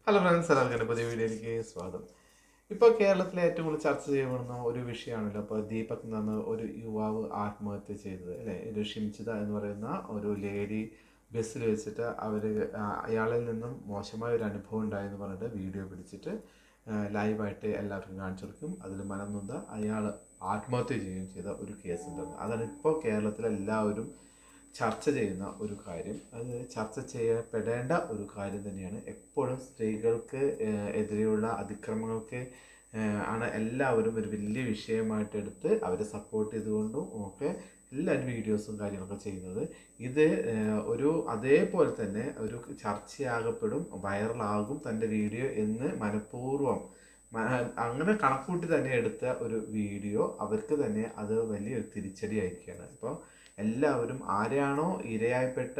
Hello friends, എല്ലാവർക്കും പുതിയ വീഡിയോയിലേക്ക് സ്വാഗതം. ഇപ്പോൾ കേരളത്തിലെ ഏറ്റവും കൂടുതൽ ചർച്ച ചെയ്യപ്പെടുന്ന ഒരു വിഷയമാണല്ലോ. അപ്പോൾ ദീപക് എന്ന് പറഞ്ഞ ഒരു യുവാവ് ആത്മഹത്യ ചെയ്തത് അല്ലേ. ഒരു ഷിംജിത എന്ന് പറയുന്ന ഒരു ലേഡി ബസ്സിൽ വെച്ചിട്ട് അയാളിൽ നിന്നും മോശമായ ഒരു അനുഭവം ഉണ്ടായെന്ന് പറഞ്ഞിട്ട് വീഡിയോ പിടിച്ചിട്ട് ലൈവായിട്ട് എല്ലാവർക്കും കാണിച്ചു കൊടുക്കും. അതിൽ മനം നൊന്ത അയാൾ ആത്മഹത്യ ചെയ്യുകയും ചെയ്ത ഒരു കേസ് ഉണ്ടെന്ന്. അതാണ് ഇപ്പോൾ കേരളത്തിലെല്ലാവരും ചർച്ച ചെയ്യുന്ന ഒരു കാര്യം. അത് ചർച്ച ചെയ്യപ്പെടേണ്ട ഒരു കാര്യം തന്നെയാണ്. എപ്പോഴും സ്ത്രീകൾക്ക് എതിരെയുള്ള അതിക്രമങ്ങൾക്ക് ആണ് എല്ലാവരും ഒരു വലിയ വിഷയമായിട്ട് എടുത്ത് അവരെ സപ്പോർട്ട് ചെയ്തുകൊണ്ടും ഒക്കെ എല്ലാവരും വീഡിയോസും കാര്യങ്ങളൊക്കെ ചെയ്യുന്നത്. ഇത് അതേപോലെ തന്നെ ഒരു ചർച്ചയാകപ്പെടും, വൈറലാകും തൻ്റെ വീഡിയോ എന്ന് മനഃപൂർവ്വം അങ്ങനെ കണക്കൂട്ടി തന്നെ എടുത്ത ഒരു വീഡിയോ അവർക്ക് തന്നെ അത് വലിയൊരു തിരിച്ചടി ആയിരിക്കുകയാണ്. ഇപ്പോൾ എല്ലാവരും ആരെയാണോ ഇരയായപ്പെട്ട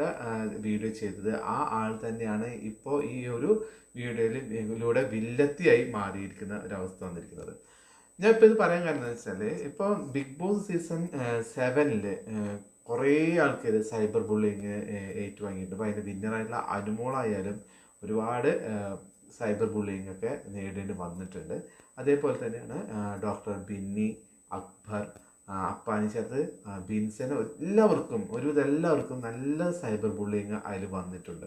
വീഡിയോ ചെയ്തത് ആ ആൾ തന്നെയാണ് ഇപ്പോൾ ഈ ഒരു വീഡിയോയിലൂടെ വില്ലത്തിയായി മാറിയിരിക്കുന്ന ഒരവസ്ഥ വന്നിരിക്കുന്നത്. ഞാൻ ഇപ്പോൾ ഇത് പറയാൻ കാരണം എന്താ വെച്ചാൽ, ഇപ്പോൾ ബിഗ് ബോസ് സീസൺ 7 കുറേ ആൾക്കാർ സൈബർ ബുള്ളിങ് ഏറ്റുവാങ്ങിയിട്ടുണ്ട്. അപ്പോൾ അതിൻ്റെ വിന്നറായിട്ടുള്ള അനുമോളായാലും ഒരുപാട് സൈബർ ബുള്ളിങ് ഒക്കെ നേരിടേണ്ടി വന്നിട്ടുണ്ട്. അതേപോലെ തന്നെയാണ് ഡോക്ടർ ബിന്നി, അക്ബർ, അപ്പാനി ചേർത്ത് ബിൻസന് എല്ലാവർക്കും നല്ല സൈബർ ബുള്ളിങ് അതിൽ വന്നിട്ടുണ്ട്.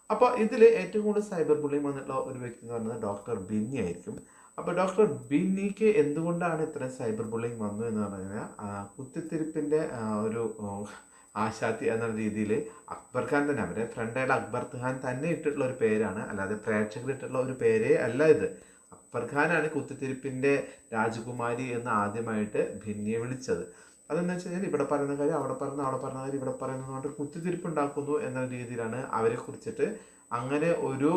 അപ്പോൾ ഇതിൽ ഏറ്റവും കൂടുതൽ സൈബർ ബുള്ളിങ് വന്നിട്ടുള്ള ഒരു വ്യക്തി എന്ന് പറയുന്നത് ഡോക്ടർ ബിന്നി ആയിരിക്കും. അപ്പോൾ ഡോക്ടർ ബിന്നിക്ക് എന്തുകൊണ്ടാണ് ഇത്രയും സൈബർ ബുള്ളിങ് വന്നു എന്ന് പറഞ്ഞു കഴിഞ്ഞാൽ, കുത്തിത്തിരിപ്പിൻ്റെ ഒരു ആശാത്തി എന്ന രീതിയിൽ അക്ബർ ഖാൻ തന്നെ, അവരെ ഫ്രണ്ടായിട്ട് അക്ബർ ഖാൻ തന്നെ ഇട്ടിട്ടുള്ള ഒരു പേരാണ്, അല്ലാതെ പ്രേക്ഷകർ ഇട്ടിട്ടുള്ള ഒരു പേരേ അല്ല ഇത്. അക്ബർ ഖാനാണ് കുത്തിത്തിരിപ്പിൻ്റെ രാജകുമാരി എന്ന് ആദ്യമായിട്ട് ഭിന്നിയെ വിളിച്ചത്. അതെന്ന് വെച്ച് കഴിഞ്ഞാൽ ഇവിടെ പറയുന്ന കാര്യം അവിടെ പറയുന്ന കാര്യം ഇവിടെ പറയുന്നത് കൊണ്ട് കുത്തിത്തിരിപ്പ് ഉണ്ടാക്കുന്നു എന്ന രീതിയിലാണ് അവരെ കുറിച്ചിട്ട് അങ്ങനെ ഒരു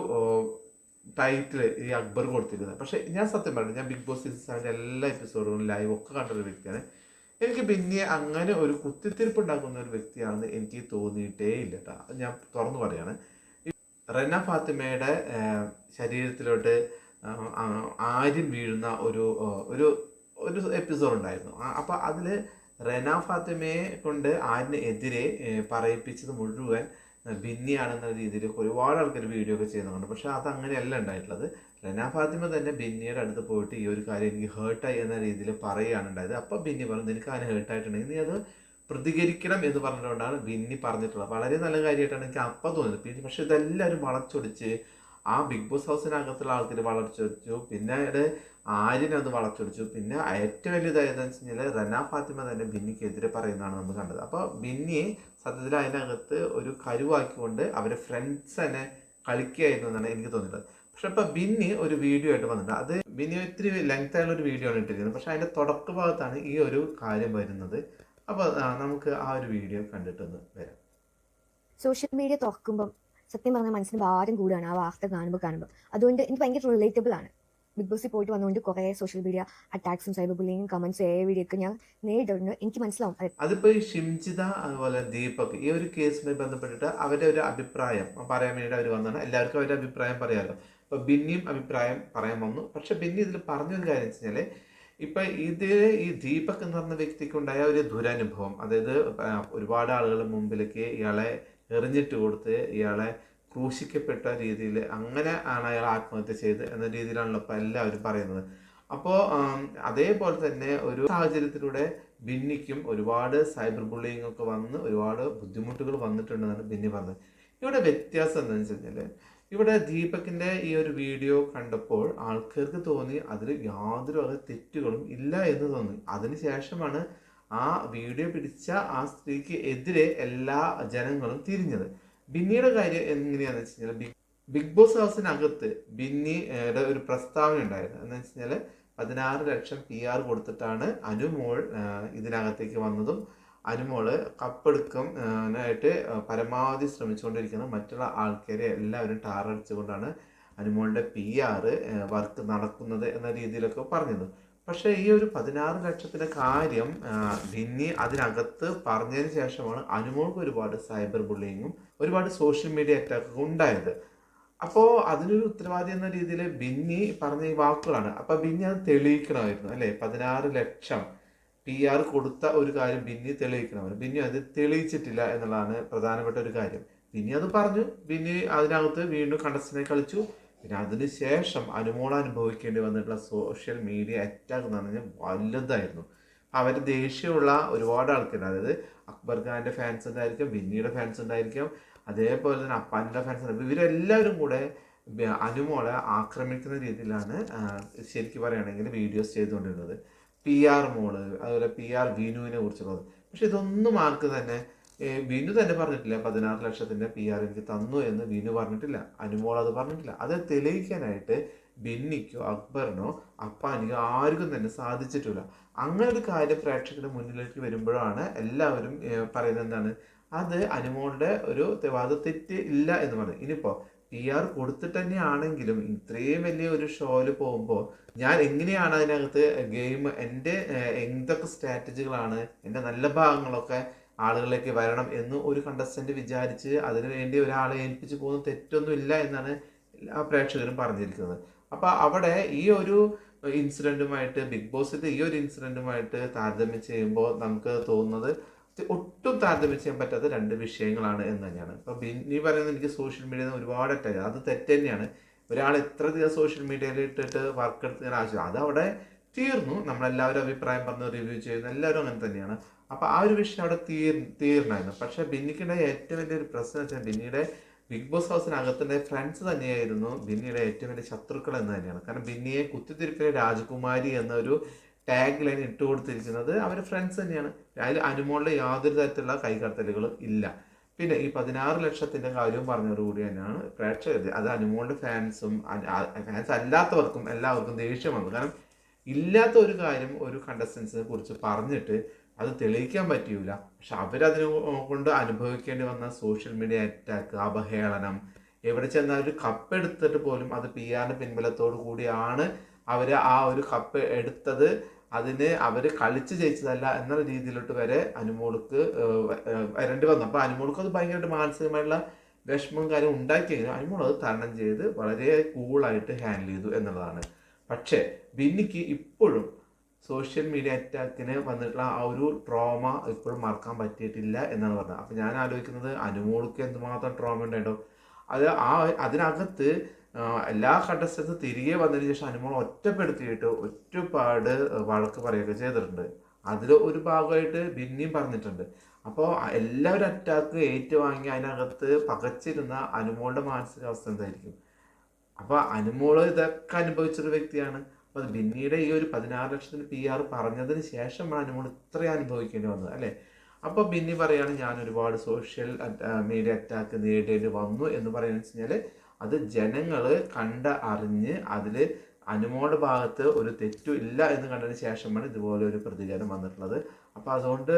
ടൈറ്റിൽ ഈ അക്ബർ കൊടുത്തിരുന്നത്. പക്ഷേ ഞാൻ സത്യം പറഞ്ഞു, ഞാൻ ബിഗ് ബോസ് സീസൺ 7 എല്ലാ എപ്പിസോഡുകളും ലൈവ് ഒക്കെ കണ്ടൊരു വ്യക്തിയാണ്. എനിക്ക് ബിന്നിയെ അങ്ങനെ ഒരു കുത്തിത്തിരിപ്പ് ഉണ്ടാക്കുന്ന ഒരു വ്യക്തിയാണെന്ന് എനിക്ക് തോന്നിയിട്ടേ ഇല്ല കേട്ടോ. ഞാൻ തുറന്നു പറയാണ്. റെന ഫാത്തിമയുടെ ശരീരത്തിലോട്ട് ആര്യൻ വീഴുന്ന ഒരു ഒരു ഒരു എപ്പിസോഡ് ഉണ്ടായിരുന്നു. അപ്പോൾ അതിൽ റെന ഫാത്തിമയെ കൊണ്ട് ആര്യന് എതിരെ പറയിപ്പിച്ചത് മുഴുവൻ ബിന്നിയാണെന്ന രീതിയിൽ ഒരുപാട് ആൾക്കാർ വീഡിയോ ഒക്കെ ചെയ്യുന്നുണ്ട്. പക്ഷേ അതങ്ങനെയല്ല ഉണ്ടായിട്ടുള്ളത്. റെന ഫാത്തിമ തന്നെ ബിന്നിയുടെ അടുത്ത് പോയിട്ട് ഈ ഒരു കാര്യം എനിക്ക് ഹേർട്ടായി എന്ന രീതിയിൽ പറയുകയാണ് ഉണ്ടായത്. അപ്പോൾ ബിന്നി പറഞ്ഞു, നിനക്ക് അതിന് ഹേർട്ടായിട്ടുണ്ടെങ്കിൽ നീ അത് പ്രതികരിക്കണം എന്ന് പറഞ്ഞുകൊണ്ടാണ് ബിന്നി പറഞ്ഞിട്ടുള്ളത്. വളരെ നല്ല കാര്യമായിട്ടാണ് എനിക്ക് അപ്പം തോന്നിയത്. പക്ഷെ ഇതെല്ലാവരും വളച്ചൊടിച്ച് ആ ബിഗ് ബോസ് ഹൗസിനകത്തുള്ള ആൾക്കാർ വളച്ചൊടിച്ചു, പിന്നീട് ആര്യനത് വളച്ചൊടിച്ചു, പിന്നെ ഏറ്റവും വലിയതായതെന്ന് വെച്ച് കഴിഞ്ഞാൽ റെന ഫാത്തിമ തന്നെ ബിന്നിക്കെതിരെ പറയുന്നതാണ് നമ്മൾ കണ്ടത്. അപ്പോൾ ബിന്നിയെ സത്യത്തിൽ അതിനകത്ത് ഒരു കരുവാക്കിക്കൊണ്ട് അവരെ ഫ്രണ്ട്സ് തന്നെ കളിക്കുകയായിരുന്നു എന്നാണ് എനിക്ക് തോന്നിയത്. പക്ഷെ ഇപ്പോൾ ബിന്നി ഒരു വീഡിയോ ആയിട്ട് വന്നിട്ടുണ്ട്. അത് ബിന്നി ഒത്തിരി ലെങ്ത് ആയുള്ള ഒരു വീഡിയോ ആണ് ഇട്ടിരിക്കുന്നത്. പക്ഷെ അതിൻ്റെ തുടക്ക ഭാഗത്താണ് ഈ ഒരു കാര്യം വരുന്നത്. അപ്പോൾ നമുക്ക് ആ ഒരു വീഡിയോ കണ്ടിട്ടൊന്ന് വരാം. സോഷ്യൽ മീഡിയ തുറക്കുമ്പം സത്യം പറഞ്ഞാൽ മനസ്സിന് ഭാരം കൂടുകയാണ് ആ വാർത്ത കാണുമ്പോൾ. അതുകൊണ്ട് എനിക്ക് ഭയങ്കര റിലേറ്റബിൾ ആണ്. ബിഗ് ബോസിൽ പോയിട്ട് വന്നുകൊണ്ട് കുറേ സോഷ്യൽ മീഡിയ അറ്റാക്സും സൈബർ ബുള്ളിങ്ങും കമന്റ്സ് വീഡിയോ ഒക്കെ ഞാൻ നേരിടുന്നു. എനിക്ക് മനസ്സിലാവും. അതിപ്പോൾ ഈ ഷിംജിത അതുപോലെ ദീപക് ഈ ഒരു കേസുമായി ബന്ധപ്പെട്ടിട്ട് അവരുടെ ഒരു അഭിപ്രായം പറയാൻ വേണ്ടിയിട്ട് അവർ വന്നതാണ്. എല്ലാവർക്കും അവരുടെ അഭിപ്രായം പറയാമല്ലോ. ഇപ്പോൾ ബിന്നിയും അഭിപ്രായം പറയാൻ വന്നു. പക്ഷെ ബിന്നി ഇതിൽ പറഞ്ഞൊരു കാര്യം വെച്ച് കഴിഞ്ഞാൽ, ഇപ്പം ഈ ദീപക് എന്ന് പറഞ്ഞ വ്യക്തിക്കുണ്ടായ ഒരു ദുരനുഭവം, അതായത് ഒരുപാട് ആളുകളുടെ മുമ്പിലേക്ക് ഇയാളെ എറിഞ്ഞിട്ട് കൊടുത്ത് ഇയാളെ ക്രൂശിക്കപ്പെട്ട രീതിയിൽ അങ്ങനെ ആണ് അയാൾ ആത്മഹത്യ ചെയ്ത് എന്ന രീതിയിലാണല്ലോ ഇപ്പോൾ എല്ലാവരും പറയുന്നത്. അപ്പോൾ അതേപോലെ തന്നെ ഒരു സാഹചര്യത്തിലൂടെ ബിന്നിക്കും ഒരുപാട് സൈബർ ബുള്ളിങ് ഒക്കെ വന്ന് ഒരുപാട് ബുദ്ധിമുട്ടുകൾ വന്നിട്ടുണ്ടെന്നാണ് ബിന്നി പറഞ്ഞത്. ഇവിടെ വ്യത്യാസം എന്താണെന്ന് വെച്ച് കഴിഞ്ഞാൽ, ഇവിടെ ദീപകിൻ്റെ ഈ ഒരു വീഡിയോ കണ്ടപ്പോൾ ആൾക്കാർക്ക് തോന്നി അതിൽ യാതൊരു തെറ്റുകളും ഇല്ല എന്ന് തോന്നി. അതിനുശേഷമാണ് ആ വീഡിയോ പിടിച്ച ആ സ്ത്രീക്ക് എതിരെ എല്ലാ ജനങ്ങളും തിരിഞ്ഞത്. ബിന്നിയുടെ കാര്യം എങ്ങനെയാണെന്ന് വെച്ച് കഴിഞ്ഞാൽ, ബിഗ് ബോസ് ഹൗസിനകത്ത് ബിന്നിയുടെ ഒരു പ്രസ്താവന ഉണ്ടായിരുന്നു. എന്ന് വെച്ച് കഴിഞ്ഞാൽ 16 ലക്ഷം PR കൊടുത്തിട്ടാണ് അനുമോൾ ഇതിനകത്തേക്ക് വന്നതും അനുമോള് കപ്പെടുക്കാനായിട്ട് പരമാവധി ശ്രമിച്ചുകൊണ്ടിരിക്കുന്ന മറ്റുള്ള ആൾക്കാരെ എല്ലാവരും ടാറടിച്ചുകൊണ്ടാണ് അനുമോളുടെ PR വർക്ക് നടക്കുന്നത് എന്ന രീതിയിലൊക്കെ പറഞ്ഞത്. പക്ഷേ ഈ ഒരു 16 ലക്ഷത്തിൻ്റെ കാര്യം ബിന്നി അതിനകത്ത് പറഞ്ഞതിന് ശേഷമാണ് അനുമോൾക്ക് ഒരുപാട് സൈബർ ബുള്ളിങ്ങും ഒരുപാട് സോഷ്യൽ മീഡിയ അറ്റാക്കൊക്കെ ഉണ്ടായത്. അപ്പോൾ അതിനൊരു ഉത്തരവാദി എന്ന രീതിയിൽ ബിന്നി പറഞ്ഞ ഈ വാക്കുകളാണ്. അപ്പോൾ ബിന്നി അത് തെളിയിക്കണമായിരുന്നു അല്ലേ. 16 ലക്ഷം PR കൊടുത്ത ഒരു കാര്യം ബിന്നി തെളിയിക്കണമായിരുന്നു. ബിന്നി അത് തെളിയിച്ചിട്ടില്ല എന്നുള്ളതാണ് പ്രധാനപ്പെട്ട ഒരു കാര്യം. ബിന്നി അത് പറഞ്ഞു. ബിന്നി അതിനകത്ത് വീണ്ടും കണ്ടസ്റ്റന്റിനെ കളിച്ചു. പിന്നെ അതിനുശേഷം അനുമോൾ അനുഭവിക്കേണ്ടി വന്നിട്ടുള്ള സോഷ്യൽ മീഡിയ അറ്റാക്ക് എന്ന് പറഞ്ഞാൽ വലുതായിരുന്നു. അവർ ദേഷ്യമുള്ള ഒരുപാട് ആൾക്കാർ, അതായത് അക്ബർ ഖാൻ്റെ ഫാൻസ് ഉണ്ടായിരിക്കും, ബിന്നിയുടെ ഫാൻസ് ഉണ്ടായിരിക്കും, അതേപോലെ തന്നെ അപ്പാൻ്റെ ഫാൻസ് ഉണ്ടായിരിക്കും. ഇവരെല്ലാവരും കൂടെ അനുമോളെ ആക്രമിക്കുന്ന രീതിയിലാണ് ശരിക്കും പറയുകയാണെങ്കിൽ വീഡിയോസ് ചെയ്തുകൊണ്ടിരുന്നത്. PR മോള്, അതുപോലെ PR വിനുവിനെ കുറിച്ചുള്ളത്. പക്ഷെ ഇതൊന്നും ആർക്ക് തന്നെ വിനു തന്നെ പറഞ്ഞിട്ടില്ല 16 ലക്ഷത്തിൻ്റെ PR എനിക്ക് തന്നു എന്ന് വിനു പറഞ്ഞിട്ടില്ല, അനുമോൾ അത് പറഞ്ഞിട്ടില്ല. അത് തെളിയിക്കാനായിട്ട് ബിന്നിക്കോ അക്ബറിനോ അപ്പാനിക്കോ ആർക്കും തന്നെ സാധിച്ചിട്ടില്ല. അങ്ങനെ ഒരു കാര്യം പ്രേക്ഷകരുടെ മുന്നിലേക്ക് വരുമ്പോഴാണ് എല്ലാവരും പറയുന്നത് എന്താണ്, അത് അനുമോളുടെ ഒരു തെറ്റ് ഇല്ല എന്ന് പറയും. ഇനിയിപ്പോൾ PR കൊടുത്തിട്ട് തന്നെയാണെങ്കിലും ഇത്രയും വലിയ ഒരു ഷോയിൽ പോകുമ്പോൾ ഞാൻ എങ്ങനെയാണ് അതിനകത്ത് ഗെയിം, എൻ്റെ എന്തൊക്കെ സ്ട്രാറ്റജികളാണ്, എൻ്റെ നല്ല ഭാഗങ്ങളൊക്കെ ആളുകളിലേക്ക് വരണം എന്ന് ഒരു കണ്ടസ്റ്റന്റ് വിചാരിച്ച് അതിനു വേണ്ടി ഒരാളെ ഏൽപ്പിച്ച് പോകുന്ന തെറ്റൊന്നും ഇല്ല എന്നാണ് എല്ലാ പ്രേക്ഷകരും പറഞ്ഞിരിക്കുന്നത്. അപ്പോൾ അവിടെ ഈ ഒരു ഇൻസിഡൻറ്റുമായിട്ട്, ബിഗ് ബോസിൻ്റെ ഈ ഒരു ഇൻസിഡൻറ്റുമായിട്ട് താരതമ്യം ചെയ്യുമ്പോൾ നമുക്ക് തോന്നുന്നത് ഒട്ടും താരതമ്യം ചെയ്യാൻ പറ്റാത്ത രണ്ട് വിഷയങ്ങളാണ് എന്ന് തന്നെയാണ്. ഇപ്പം ബിന്നി പറയുന്നത് എനിക്ക് സോഷ്യൽ മീഡിയയിൽ നിന്ന് ഒരുപാട് അറ്റാക്ക്, അത് തെറ്റ് തന്നെയാണ്. ഒരാൾ എത്ര ദിവസം സോഷ്യൽ മീഡിയയിൽ ഇട്ടിട്ട് വർക്ക് എടുത്തതിന് ആവശ്യം അതവിടെ തീർന്നു. നമ്മളെല്ലാവരും അഭിപ്രായം പറഞ്ഞ് റിവ്യൂ ചെയ്യുന്ന എല്ലാവരും അങ്ങനെ തന്നെയാണ്. അപ്പോൾ ആ ഒരു വിഷയം അവിടെ തീർന്നായിരുന്നു. പക്ഷേ ബിന്നിക്കുണ്ടായ ഏറ്റവും വലിയൊരു പ്രശ്നം വെച്ചാൽ ബിന്നിയുടെ ബിഗ് ബോസ് ഹൗസിനകത്തുള്ള ഫ്രണ്ട്സ് തന്നെയായിരുന്നു ബിന്നിയുടെ ഏറ്റവും വലിയ ശത്രുക്കൾ എന്ന് തന്നെയാണ്. കാരണം ബിന്നിയെ കുത്തിത്തിരിപ്പിലെ രാജകുമാരി എന്നൊരു ടാഗ് ലൈൻ ഇട്ട് കൊടുത്തിരിക്കുന്നത് അവർ ഫ്രണ്ട്സ് തന്നെയാണ്. അതിൽ അനുമോളിലെ യാതൊരു തരത്തിലുള്ള കൈകടത്തലുകളും ഇല്ല. പിന്നെ ഈ 16 ലക്ഷത്തിൻ്റെ കാര്യവും പറഞ്ഞതോടുകൂടി തന്നെയാണ് പ്രേക്ഷകർ, അത് അനുമോളുടെ ഫാൻസും ഫാൻസ് അല്ലാത്തവർക്കും എല്ലാവർക്കും ദേഷ്യം വന്നു. കാരണം ഇല്ലാത്ത ഒരു കാര്യം ഒരു കണ്ടസ്റ്റൻസിനെ കുറിച്ച് പറഞ്ഞിട്ട് അത് തെളിയിക്കാൻ പറ്റിയില്ല. പക്ഷെ അവരതിനെ കൊണ്ട് അനുഭവിക്കേണ്ടി വന്ന സോഷ്യൽ മീഡിയ അറ്റാക്ക്, അപഹേളനം, എവിടെ ചെന്നാൽ ഒരു കപ്പ് എടുത്തിട്ട് പോലും അത് PR പിൻബലത്തോടു കൂടിയാണ് അവർ ആ ഒരു കപ്പ് എടുത്തത്, അതിന് അവർ കളിച്ച് ജയിച്ചതല്ല എന്ന രീതിയിലോട്ട് വരെ അനുമോൾക്ക് വരേണ്ടി വന്നു. അപ്പോൾ അനുമോൾക്ക് അത് ഭയങ്കരമായിട്ട് മാനസികമായിട്ടുള്ള വിഷമവും കാര്യം ഉണ്ടാക്കിയെങ്കിലും അനുമോൾ അത് തരണം ചെയ്ത് വളരെ കൂളായിട്ട് ഹാൻഡിൽ ചെയ്തു എന്നുള്ളതാണ്. പക്ഷേ ബിന്നിക്ക് ഇപ്പോഴും സോഷ്യൽ മീഡിയ അറ്റാക്കിന് വന്നിട്ടുള്ള ആ ഒരു ട്രോമ ഇപ്പോഴും മറക്കാൻ പറ്റിയിട്ടില്ല എന്നാണ് പറഞ്ഞത്. അപ്പോൾ ഞാൻ ആലോചിക്കുന്നത് അനുമോൾക്ക് എന്തുമാത്രം ട്രോമ ഉണ്ടായിട്ടോ. അത് അതിനകത്ത് എല്ലാ കണ്ടസ്റ്റൻസും തിരികെ വന്നതിന് ശേഷം അനുമോൾ ഒറ്റപ്പെടുത്തിയിട്ട് ഒരുപാട് വഴക്ക് പറയുകയൊക്കെ ചെയ്തിട്ടുണ്ട്. അതിൽ ഒരു ഭാഗമായിട്ട് ബിന്നിയും പറഞ്ഞിട്ടുണ്ട്. അപ്പോൾ എല്ലാവരും അറ്റാക്ക് ഏറ്റുവാങ്ങി അതിനകത്ത് പകച്ചിരുന്ന അനുമോളുടെ മാനസികാവസ്ഥ എന്തായിരിക്കും? അപ്പോൾ അനുമോള് ഇതൊക്കെ അനുഭവിച്ചൊരു വ്യക്തിയാണ്. അപ്പോൾ ബിന്നിയുടെ ഈ ഒരു 16 ലക്ഷത്തിന് PR പറഞ്ഞതിന് ശേഷമാണ് അനുമോൾ ഇത്രയും അനുഭവിക്കേണ്ടി വന്നത് അല്ലേ. അപ്പോൾ ബിന്നി പറയാണ് ഞാൻ ഒരുപാട് സോഷ്യൽ മീഡിയ അറ്റാക്ക് നേരിടേണ്ടി വന്നു എന്ന് പറയുന്നത് വെച്ച് കഴിഞ്ഞാൽ അത് ജനങ്ങൾ അറിഞ്ഞ് അതിൽ അനുമോളുടെ ഭാഗത്ത് ഒരു തെറ്റും ഇല്ല എന്ന് കണ്ടതിന് ശേഷമാണ് ഇതുപോലെ ഒരു പ്രതികരണം വന്നിട്ടുള്ളത്. അപ്പോൾ അതുകൊണ്ട്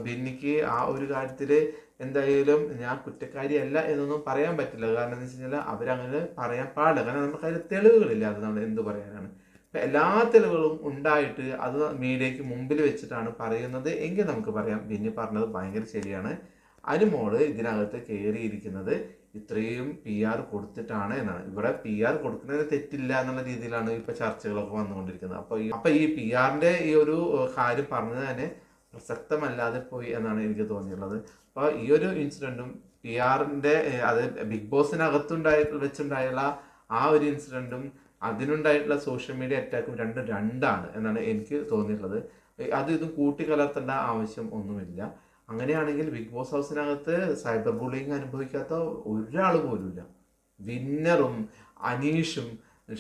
ബിന്നിക്ക് ആ ഒരു കാര്യത്തിൽ എന്തായാലും ഞാൻ കുറ്റക്കാരിയല്ല എന്നൊന്നും പറയാൻ പറ്റില്ല. കാരണം എന്ന് വെച്ച് കഴിഞ്ഞാൽ അവരങ്ങനെ പറയാൻ പാടില്ല. കാരണം നമുക്ക് അതിൽ തെളിവുകളില്ല. അത് നമ്മൾ എന്ത് പറയാനാണ്. അപ്പം എല്ലാ തെളിവുകളും ഉണ്ടായിട്ട് അത് മീഡിയയ്ക്ക് മുമ്പിൽ വെച്ചിട്ടാണ് പറയുന്നത് എങ്കിൽ നമുക്ക് പറയാം ബിന്നി പറഞ്ഞത് ഭയങ്കര ശരിയാണ്. അനുമോള് ഇതിനകത്ത് കയറിയിരിക്കുന്നത് ഇത്രയും PR കൊടുത്തിട്ടാണ് എന്നാണ്. ഇവിടെ PR കൊടുക്കുന്നതിന് തെറ്റില്ല എന്നുള്ള രീതിയിലാണ് ഇപ്പോൾ ചർച്ചകളൊക്കെ വന്നുകൊണ്ടിരിക്കുന്നത്. അപ്പോൾ ഈ PR-ൻ്റെ ഈ ഒരു കാര്യം പറഞ്ഞത് തന്നെ പ്രസക്തമല്ലാതെ പോയി എന്നാണ് എനിക്ക് തോന്നിയിട്ടുള്ളത്. അപ്പോൾ ഈ ഒരു ഇൻസിഡൻറ്റും PR-ൻ്റെ അത് ബിഗ് വെച്ചുണ്ടായുള്ള ആ ഒരു ഇൻസിഡൻറ്റും അതിനുണ്ടായിട്ടുള്ള സോഷ്യൽ മീഡിയ അറ്റാക്കും രണ്ടാണ് എന്നാണ് എനിക്ക് തോന്നിയിട്ടുള്ളത്. ഇതും കൂട്ടിക്കലർത്തേണ്ട ആവശ്യം ഒന്നുമില്ല. അങ്ങനെയാണെങ്കിൽ ബിഗ് ബോസ് ഹൗസിനകത്ത് സൈബർ ബുള്ളിങ് അനുഭവിക്കാത്ത ഒരാൾ പോലുമില്ല. വിന്നറും അനീഷും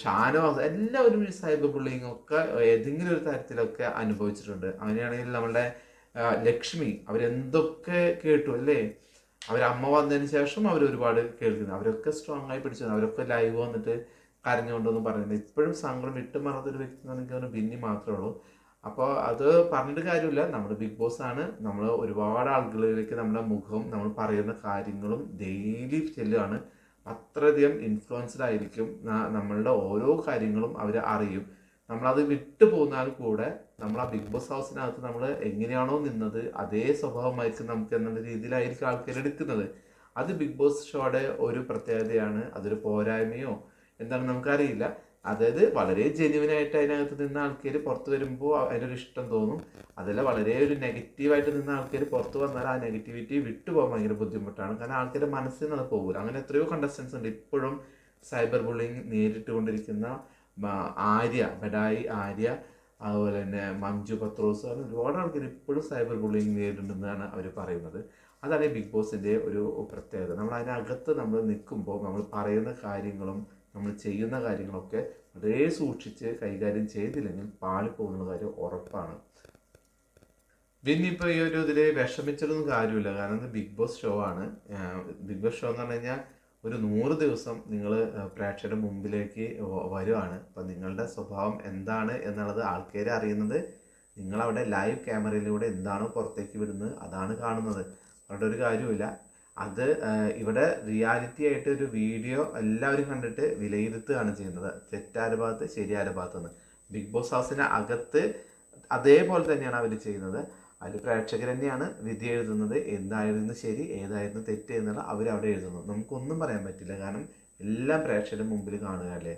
ഷാനവാസ് എല്ലാവരും ഈ സൈബർ ബുള്ളിങ് ഒക്കെ ഏതെങ്കിലും ഒരു തരത്തിലൊക്കെ അനുഭവിച്ചിട്ടുണ്ട്. അങ്ങനെയാണെങ്കിൽ നമ്മളുടെ ലക്ഷ്മി അവരെന്തൊക്കെ കേട്ടു അല്ലേ. അവരമ്മ വന്നതിന് ശേഷം ഒരുപാട് കേൾക്കുന്നു. അവരൊക്കെ സ്ട്രോങ് ആയി പിടിച്ചു. അവരൊക്കെ ലൈവ് വന്നിട്ട് കരഞ്ഞുകൊണ്ടൊന്നും പറയുന്നത്. ഇപ്പോഴും സങ്കടം വിട്ടുമറന്നൊരു വ്യക്തി എന്ന് എനിക്ക് തോന്നുന്നു ബിന്നി മാത്രമേ ഉള്ളൂ. അപ്പോൾ അത് പറഞ്ഞിട്ട് കാര്യമില്ല. നമ്മൾ ബിഗ് ബോസ് ആണ്. നമ്മൾ ഒരുപാട് ആളുകളിലേക്ക് നമ്മുടെ മുഖം, നമ്മൾ പറയുന്ന കാര്യങ്ങളും ഡെയിലി ചെല്ലുകയാണ്. അത്രയധികം ഇൻഫ്ലുവൻസ്ഡ് ആയിരിക്കും നമ്മളുടെ ഓരോ കാര്യങ്ങളും അവർ അറിയും. നമ്മളത് വിട്ടു പോന്നാൽ കൂടെ നമ്മൾ ആ ബിഗ് ബോസ് ഹൗസിനകത്ത് നമ്മൾ എങ്ങനെയാണോ നിന്നത് അതേ സ്വഭാവമായിരിക്കും നമുക്ക് എന്നുള്ള രീതിയിലായിരിക്കും ആൾക്കാർ എടുക്കുന്നത്. അത് ബിഗ് ബോസ് ഷോയുടെ ഒരു പ്രത്യേകതയാണ്. അതൊരു പോരായ്മയോ എന്താണ് നമുക്കറിയില്ല. അതായത് വളരെ ജെന്യുവനായിട്ട് അതിനകത്ത് നിന്ന ആൾക്കാർ പുറത്ത് വരുമ്പോൾ അതിനൊരു ഇഷ്ടം തോന്നും. അതല്ല വളരെ ഒരു നെഗറ്റീവായിട്ട് നിന്ന ആൾക്കാർ പുറത്ത് വന്നാൽ ആ നെഗറ്റിവിറ്റി വിട്ടുപോകാൻ ഭയങ്കര ബുദ്ധിമുട്ടാണ്. കാരണം ആൾക്കാരുടെ മനസ്സിൽ നിന്ന് അത് പോകില്ല. അങ്ങനെ എത്രയോ കണ്ടസ്റ്റൻസ് ഉണ്ട് ഇപ്പോഴും സൈബർ ബുള്ളിങ് നേരിട്ടുകൊണ്ടിരിക്കുന്ന ബഡായി ആര്യ, അതുപോലെ തന്നെ മഞ്ജു പത്രോസ്, അങ്ങനെ ഒരുപാട് ആൾക്കാർ ഇപ്പോഴും സൈബർ ബുള്ളിങ് നേരിടുന്നതാണ് അവർ പറയുന്നത്. അതാണ് ഈ ബിഗ് ബോസിൻ്റെ ഒരു പ്രത്യേകത. നമ്മൾ അതിനകത്ത് നമ്മൾ നിൽക്കുമ്പോൾ നമ്മൾ പറയുന്ന കാര്യങ്ങളും നമ്മൾ ചെയ്യുന്ന കാര്യങ്ങളൊക്കെ വളരെ സൂക്ഷിച്ച് കൈകാര്യം ചെയ്തില്ലെങ്കിൽ പാളിപ്പോകുന്ന കാര്യം ഉറപ്പാണ്. പിന്നെ ഇപ്പോൾ ഈ ഒരു ഇതിൽ വിഷമിച്ചിട്ടൊന്നും കാര്യമില്ല. കാരണം ഇത് ബിഗ് ബോസ് ഷോ ആണ്. ബിഗ് ബോസ് ഷോ എന്ന് പറഞ്ഞു കഴിഞ്ഞാൽ ഒരു 100 ദിവസം നിങ്ങൾ പ്രേക്ഷകരുടെ മുമ്പിലേക്ക് വരുവാണ്. അപ്പം നിങ്ങളുടെ സ്വഭാവം എന്താണ് എന്നുള്ളത് ആൾക്കാർ അറിയുന്നത് നിങ്ങളവിടെ ലൈവ് ക്യാമറയിലൂടെ എന്താണോ പുറത്തേക്ക് വിടുന്നത് അതാണ് കാണുന്നത്. അവിടെ ഒരു കാര്യമില്ല. അത് ഇവിടെ റിയാലിറ്റി ആയിട്ട് ഒരു വീഡിയോ എല്ലാവരും കണ്ടിട്ട് വിലയിരുത്തുകയാണ് ചെയ്യുന്നത്. തെറ്റായ ഭാഗത്ത് ശരിയായ ഭാഗത്തുനിന്ന്. ബിഗ് ബോസ് ഹൗസിന് അകത്ത് അതേപോലെ തന്നെയാണ് അവർ ചെയ്യുന്നത്. അതിൽ പ്രേക്ഷകർ തന്നെയാണ് വിധി എഴുതുന്നത്. എന്തായിരുന്നു ശരി, ഏതായിരുന്നു തെറ്റ് എന്നുള്ള അവരവിടെ എഴുതുന്നു. നമുക്കൊന്നും പറയാൻ പറ്റില്ല. കാരണം എല്ലാം പ്രേക്ഷകരുടെ മുമ്പിൽ കാണുകയല്ലേ.